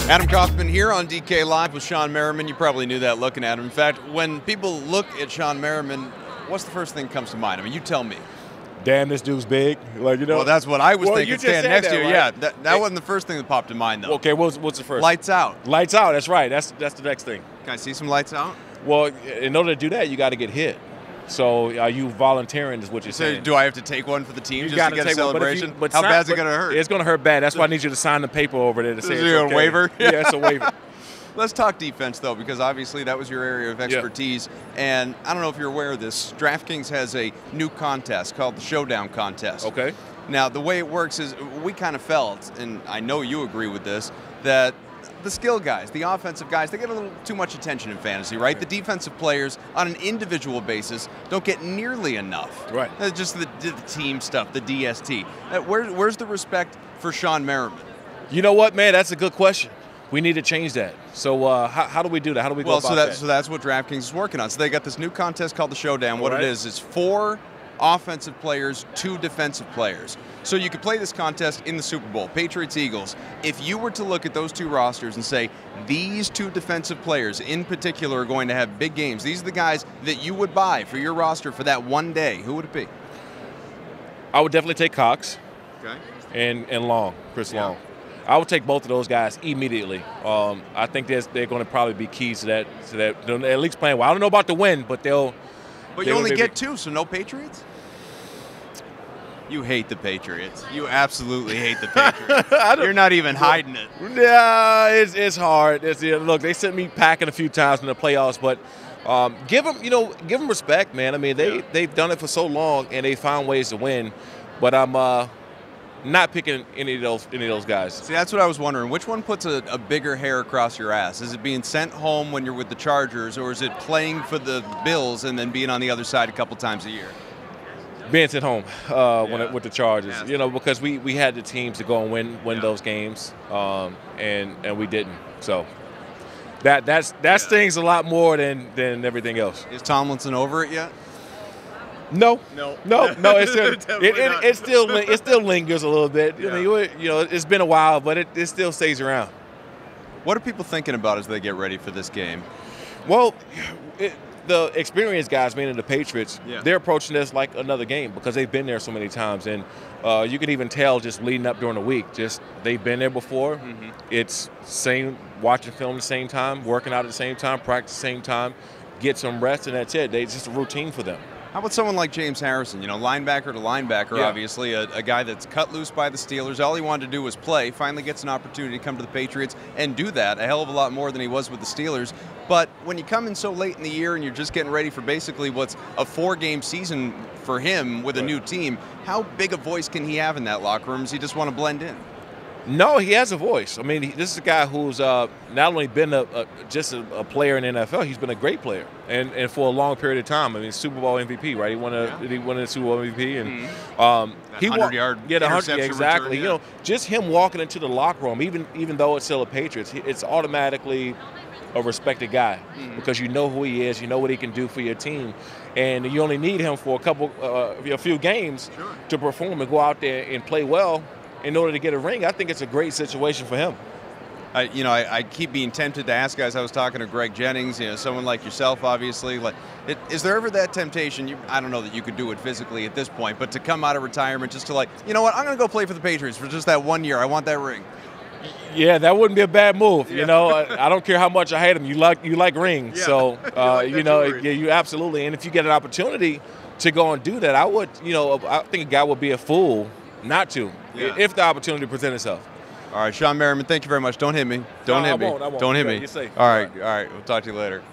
Adam Kaufman here on DK Live with Shawne Merriman. You probably knew that looking at him. In fact, when people look at Shawne Merriman, what's the first thing that comes to mind? I mean, you tell me. Damn, this dude's big. Like, you know. Well, that's what I was thinking standing next to you. Right? Yeah, that wasn't the first thing that popped in mind, though. Okay, what's the first? Lights out. Lights out, that's right. That's the next thing. Can I see some lights out? Well, in order to do that, you got to get hit. So are you volunteering is what you're saying. Do I have to take one for the team you just to get a celebration? But how bad is it going to hurt? It's going to hurt bad. That's why I need you to sign the paper over there to say it's okay. a waiver? Yeah, it's a waiver. Let's talk defense, though, because obviously that was your area of expertise. Yeah. And I don't know if you're aware of this. DraftKings has a new contest called the Showdown Contest. Okay. Now, the way it works is we kind of felt, and I know you agree with this, that the skill guys, the offensive guys, they get a little too much attention in fantasy, right? The defensive players, on an individual basis, don't get nearly enough. Right. Just the team stuff, the DST. Where's the respect for Shawne Merriman? You know what, man? That's a good question. We need to change that. So how do we do that? How do we go about that? So that's what DraftKings is working on. So they got this new contest called the Showdown. What it is 4 offensive players, 2 defensive players. So you could play this contest in the Super Bowl, Patriots-Eagles. If you were to look at those 2 rosters and say, these 2 defensive players in particular are going to have big games, these are the guys that you would buy for your roster for that one day, who would it be? I would definitely take Cox. Okay. And Long, Chris Long. I would take both of those guys immediately. I think they're going to probably be keys to that. They're at least playing well. I don't know about the win, but they'll. But you only get 2, so no Patriots? You hate the Patriots. You absolutely hate the Patriots. You're not even hiding it. Yeah, it's hard. Look, they sent me packing a few times in the playoffs, but give them respect, man. I mean, they've done it for so long and they found ways to win. But I'm not picking any of those guys. See, that's what I was wondering. Which one puts a bigger hair across your ass? Is it being sent home when you're with the Chargers, or is it playing for the Bills and then being on the other side a couple times a year? Being sent home with the Chargers, because we had the teams to go and win those games, and we didn't. So that stings a lot more than everything else. Is Tomlinson over it yet? No. It still lingers a little bit. Yeah. I mean, it's been a while, but it still stays around. What are people thinking about as they get ready for this game? Well, the experienced guys, meaning the Patriots, they're approaching this like another game because they've been there so many times, and you can even tell just leading up during the week. Just they've been there before. Mm-hmm. It's watching film at the same time, working out at the same time, practice at the same time, get some rest, and that's it. It's just a routine for them. How about someone like James Harrison? Linebacker to linebacker, obviously, a guy that's cut loose by the Steelers. All he wanted to do was play, finally gets an opportunity to come to the Patriots and do that, a hell of a lot more than he was with the Steelers. But when you come in so late in the year and you're just getting ready for basically what's a 4-game season for him with a new team, how big a voice can he have in that locker room? Does he just want to blend in? No, he has a voice. I mean, this is a guy who's not only been just a player in the NFL, he's been a great player, and for a long period of time. I mean, Super Bowl MVP, right? He won a Super Bowl MVP, and he 100-yard interception exactly. Return, just him walking into the locker room, even though it's still a Patriots, it's automatically a respected guy because you know who he is, you know what he can do for your team, and you only need him for a few games to perform and go out there and play well. In order to get a ring, I think it's a great situation for him. I keep being tempted to ask guys. I was talking to Greg Jennings, someone like yourself, obviously. Is there ever that temptation? I don't know that you could do it physically at this point, but to come out of retirement just to I'm going to go play for the Patriots for just that 1 year. I want that ring. Yeah, that wouldn't be a bad move. I don't care how much I hate him. You like rings, so you absolutely. And if you get an opportunity to go and do that, I would. I think a guy would be a fool not to if the opportunity presents itself. All right, Shawne Merriman, thank you very much. Don't hit me. Don't hit me. I won't. Don't hit me. You're safe. All right. We'll talk to you later.